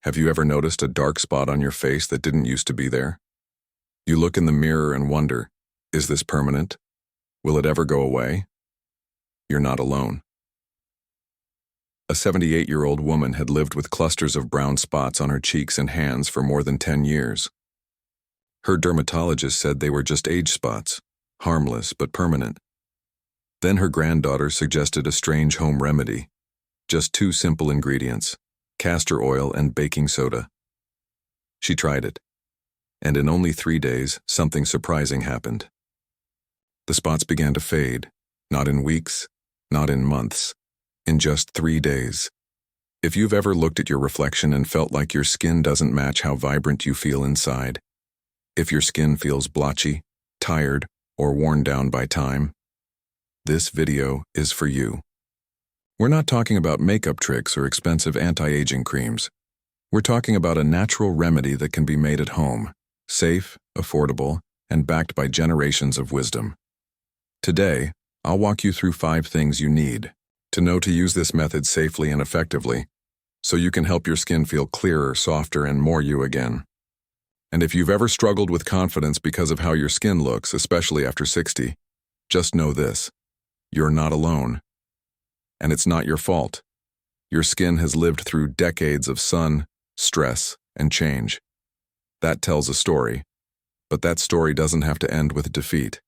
Have you ever noticed a dark spot on your face that didn't used to be there? You look in the mirror and wonder, is this permanent? Will it ever go away? You're not alone. A 78-year-old woman had lived with clusters of brown spots on her cheeks and hands for more than 10 years. Her dermatologist said they were just age spots, harmless but permanent. Then her granddaughter suggested a strange home remedy. Just 2 simple ingredients, castor oil and baking soda. She tried it, and in only 3 days, something surprising happened. The spots began to fade, not in weeks, not in months, in just 3 days. If you've ever looked at your reflection and felt like your skin doesn't match how vibrant you feel inside, if your skin feels blotchy, tired, or worn down by time, this video is for you. We're not talking about makeup tricks or expensive anti-aging creams. We're talking about a natural remedy that can be made at home, safe, affordable, and backed by generations of wisdom. Today, I'll walk you through 5 things you need to know to use this method safely and effectively, so you can help your skin feel clearer, softer, and more you again. And if you've ever struggled with confidence because of how your skin looks, especially after 60, just know this: you're not alone. And it's not your fault. Your skin has lived through decades of sun, stress, and change. That tells a story, but that story doesn't have to end with defeat.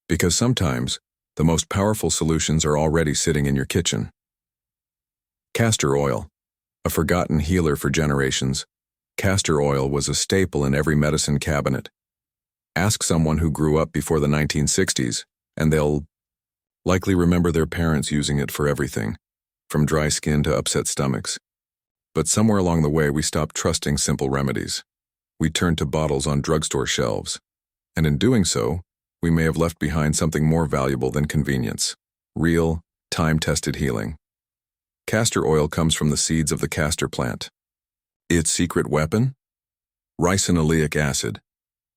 Because sometimes, the most powerful solutions are already sitting in your kitchen. Castor oil, a forgotten healer for generations. Castor oil was a staple in every medicine cabinet. Ask someone who grew up before the 1960s, and they'll likely remember their parents using it for everything, from dry skin to upset stomachs. But somewhere along the way, we stopped trusting simple remedies. We turned to bottles on drugstore shelves, and in doing so, we may have left behind something more valuable than convenience: real, time-tested healing. Castor oil comes from the seeds of the castor plant. Its secret weapon? Ricinoleic acid,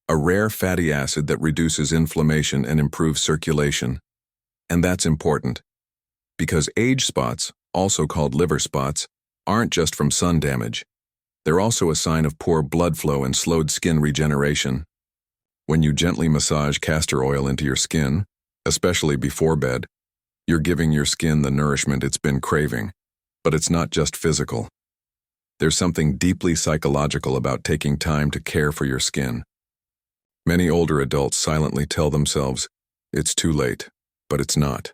a rare fatty acid that reduces inflammation and improves circulation. And that's important, because age spots, also called liver spots, aren't just from sun damage. They're also a sign of poor blood flow and slowed skin regeneration. When you gently massage castor oil into your skin, especially before bed, you're giving your skin the nourishment it's been craving. But it's not just physical. There's something deeply psychological about taking time to care for your skin. Many older adults silently tell themselves, it's too late, but it's not.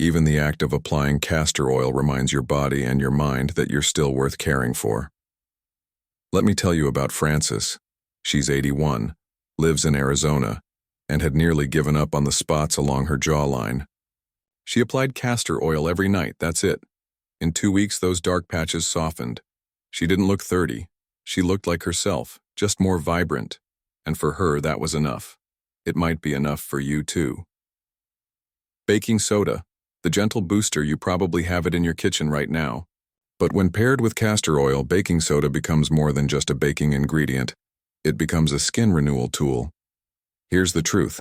Even the act of applying castor oil reminds your body and your mind that you're still worth caring for. Let me tell you about Frances. She's 81, lives in Arizona, and had nearly given up on the spots along her jawline. She applied castor oil every night, that's it. In 2 weeks, those dark patches softened. She didn't look 30. She looked like herself, just more vibrant. And for her, that was enough. It might be enough for you too. Baking soda, the gentle booster. You probably have it in your kitchen right now. But when paired with castor oil, baking soda becomes more than just a baking ingredient. It becomes a skin renewal tool. Here's the truth.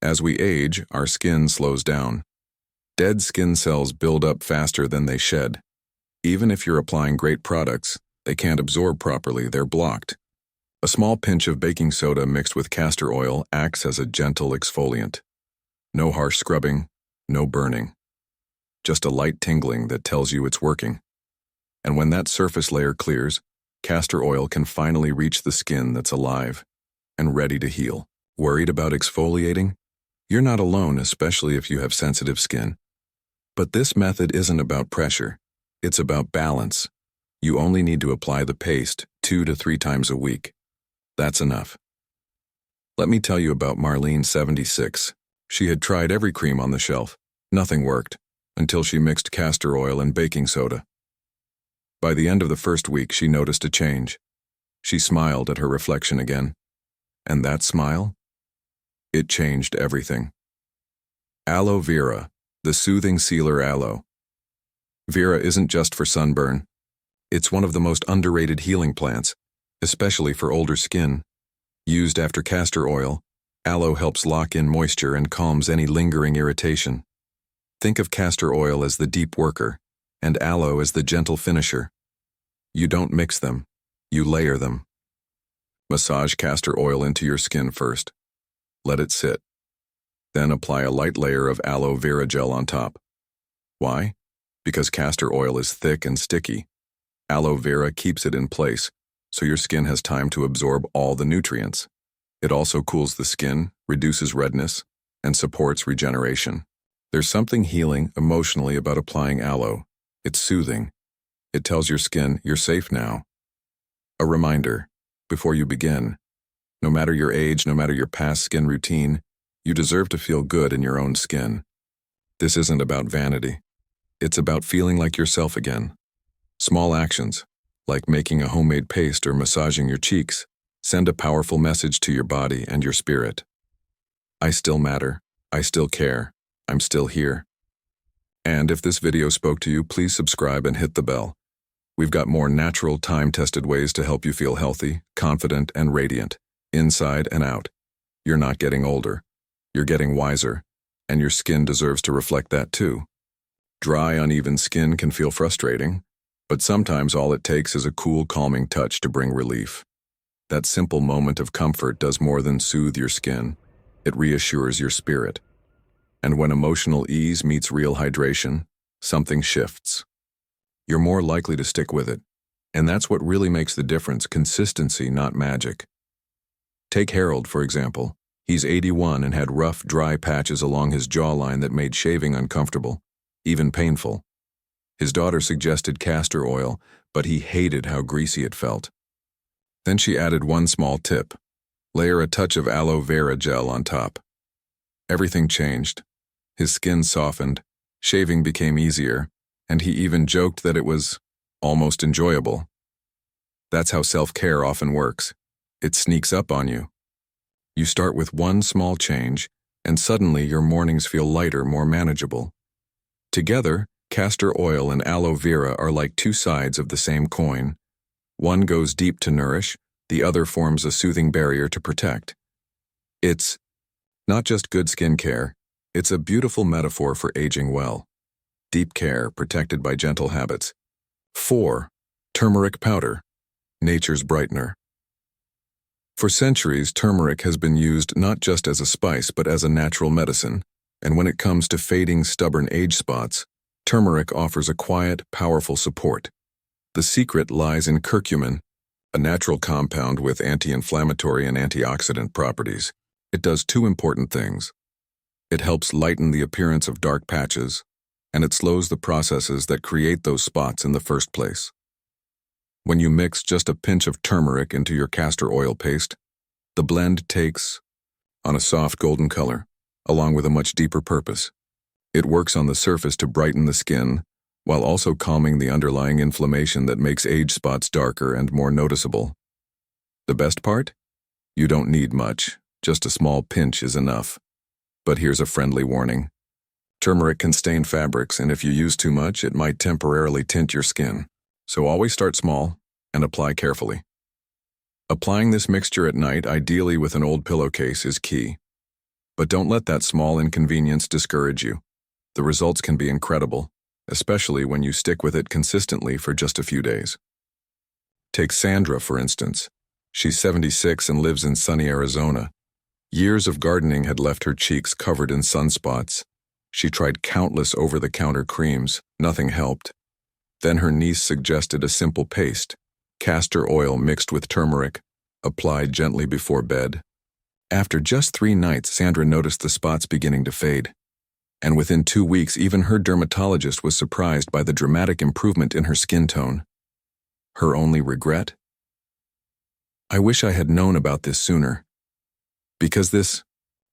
As we age, our skin slows down. Dead skin cells build up faster than they shed. Even if you're applying great products, they can't absorb properly, they're blocked. A small pinch of baking soda mixed with castor oil acts as a gentle exfoliant. No harsh scrubbing, no burning. Just a light tingling that tells you it's working. And when that surface layer clears, castor oil can finally reach the skin that's alive and ready to heal. Worried about exfoliating? You're not alone, especially if you have sensitive skin. But this method isn't about pressure. It's about balance. You only need to apply the paste 2 to 3 times a week. That's enough. Let me tell you about Marlene, 76. She had tried every cream on the shelf. Nothing worked, until she mixed castor oil and baking soda. By the end of the first week, she noticed a change. She smiled at her reflection again. And that smile? It changed everything. Aloe vera, the soothing sealer aloe. Vera isn't just for sunburn. It's one of the most underrated healing plants, especially for older skin. Used after castor oil, aloe helps lock in moisture and calms any lingering irritation. Think of castor oil as the deep worker, and aloe as the gentle finisher. You don't mix them, you layer them. Massage castor oil into your skin first. Let it sit. Then apply a light layer of aloe vera gel on top. Why? Because castor oil is thick and sticky. Aloe vera keeps it in place, so your skin has time to absorb all the nutrients. It also cools the skin, reduces redness, and supports regeneration. There's something healing emotionally about applying aloe. It's soothing. It tells your skin you're safe now. A reminder, before you begin, no matter your age, no matter your past skin routine, you deserve to feel good in your own skin. This isn't about vanity. It's about feeling like yourself again. Small actions, like making a homemade paste or massaging your cheeks, send a powerful message to your body and your spirit. I still matter. I still care. I'm still here. And if this video spoke to you, please subscribe and hit the bell. We've got more natural, time-tested ways to help you feel healthy, confident, and radiant, inside and out. You're not getting older. You're getting wiser, and your skin deserves to reflect that too. Dry, uneven skin can feel frustrating, but sometimes all it takes is a cool, calming touch to bring relief. That simple moment of comfort does more than soothe your skin. It reassures your spirit. And when emotional ease meets real hydration, something shifts. You're more likely to stick with it. And that's what really makes the difference: consistency, not magic. Take Harold, for example. He's 81 and had rough, dry patches along his jawline that made shaving uncomfortable, even painful. His daughter suggested castor oil, but he hated how greasy it felt. Then she added one small tip: layer a touch of aloe vera gel on top. Everything changed. His skin softened, shaving became easier, and he even joked that it was almost enjoyable. That's how self-care often works. It sneaks up on you. You start with one small change, and suddenly your mornings feel lighter, more manageable. Together, castor oil and aloe vera are like two sides of the same coin. One goes deep to nourish, the other forms a soothing barrier to protect. It's not just good skincare, it's a beautiful metaphor for aging well. Deep care, protected by gentle habits. 4. Turmeric powder, nature's brightener. For centuries, turmeric has been used not just as a spice but as a natural medicine, and when it comes to fading, stubborn age spots, turmeric offers a quiet, powerful support. The secret lies in curcumin, a natural compound with anti-inflammatory and antioxidant properties. It does two important things. It helps lighten the appearance of dark patches, and it slows the processes that create those spots in the first place. When you mix just a pinch of turmeric into your castor oil paste, the blend takes on a soft golden color, along with a much deeper purpose. It works on the surface to brighten the skin, while also calming the underlying inflammation that makes age spots darker and more noticeable. The best part? You don't need much, just a small pinch is enough. But here's a friendly warning. Turmeric can stain fabrics, and if you use too much, it might temporarily tint your skin. So always start small and apply carefully. Applying this mixture at night, ideally with an old pillowcase, is key. But don't let that small inconvenience discourage you. The results can be incredible, especially when you stick with it consistently for just a few days. Take Sandra, for instance. She's 76 and lives in sunny Arizona. Years of gardening had left her cheeks covered in sunspots. She tried countless over-the-counter creams. Nothing helped. Then her niece suggested a simple paste, castor oil mixed with turmeric, applied gently before bed. After just 3 nights, Sandra noticed the spots beginning to fade. And within 2 weeks, even her dermatologist was surprised by the dramatic improvement in her skin tone. Her only regret? I wish I had known about this sooner. Because this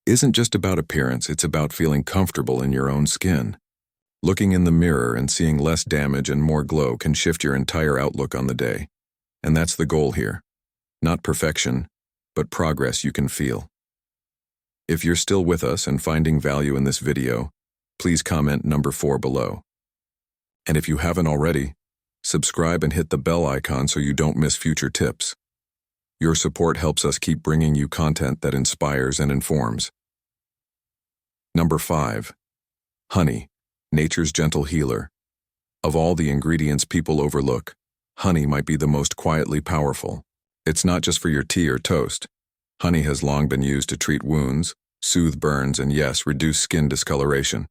isn't just about appearance, it's about feeling comfortable in your own skin. Looking in the mirror and seeing less damage and more glow can shift your entire outlook on the day. And that's the goal here. Not perfection, but progress you can feel. If you're still with us and finding value in this video, please comment number 4 below. And if you haven't already, subscribe and hit the bell icon so you don't miss future tips. Your support helps us keep bringing you content that inspires and informs. Number 5. Honey, nature's gentle healer. Of all the ingredients people overlook, honey might be the most quietly powerful. It's not just for your tea or toast. Honey has long been used to treat wounds, soothe burns, and yes, reduce skin discoloration.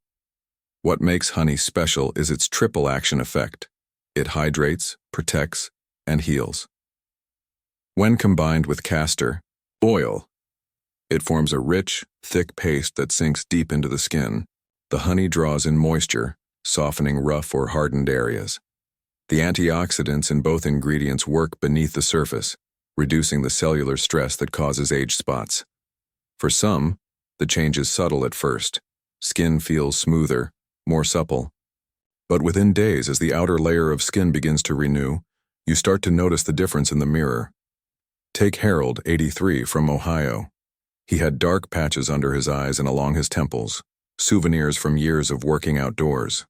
What makes honey special is its triple action effect. It hydrates, protects, and heals. When combined with castor oil, it forms a rich, thick paste that sinks deep into the skin. The honey draws in moisture, softening rough or hardened areas. The antioxidants in both ingredients work beneath the surface, reducing the cellular stress that causes age spots. For some, the change is subtle at first. Skin feels smoother, more supple. But within days, as the outer layer of skin begins to renew, you start to notice the difference in the mirror. Take Harold, 83, from Ohio. He had dark patches under his eyes and along his temples, souvenirs from years of working outdoors.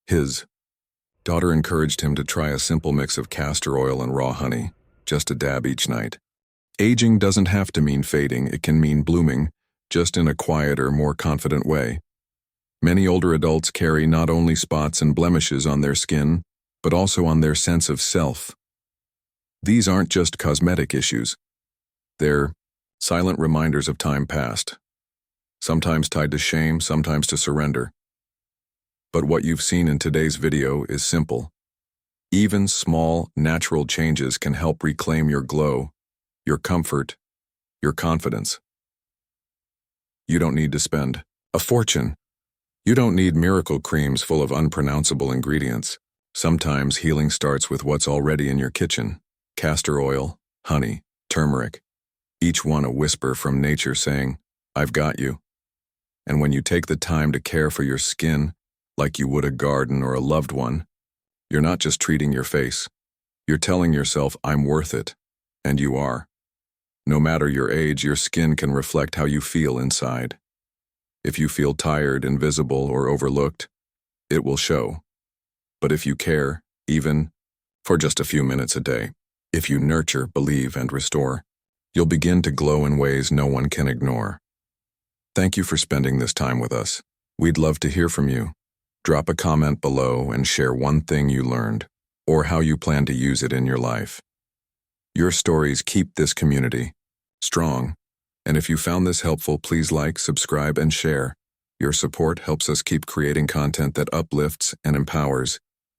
His daughter encouraged him to try a simple mix of castor oil and raw honey, just a dab each night. Aging doesn't have to mean fading, it can mean blooming, just in a quieter, more confident way. Many older adults carry not only spots and blemishes on their skin, but also on their sense of self. These aren't just cosmetic issues. They're silent reminders of time past, sometimes tied to shame, sometimes to surrender. But what you've seen in today's video is simple. Even small, natural changes can help reclaim your glow, your comfort, your confidence. You don't need to spend a fortune. You don't need miracle creams full of unpronounceable ingredients. Sometimes healing starts with what's already in your kitchen. Castor oil, honey, turmeric. Each one a whisper from nature saying, "I've got you." And when you take the time to care for your skin, like you would a garden or a loved one, you're not just treating your face. You're telling yourself, "I'm worth it." And you are. No matter your age, your skin can reflect how you feel inside. If you feel tired, invisible, or overlooked, it will show. But if you care, even for just a few minutes a day, if you nurture, believe, and restore, you'll begin to glow in ways no one can ignore. Thank you for spending this time with us. We'd love to hear from you. Drop a comment below and share one thing you learned, or how you plan to use it in your life. Your stories keep this community strong. And if you found this helpful, please like, subscribe, and share. Your support helps us keep creating content that uplifts and empowers.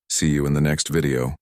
See you in the next video.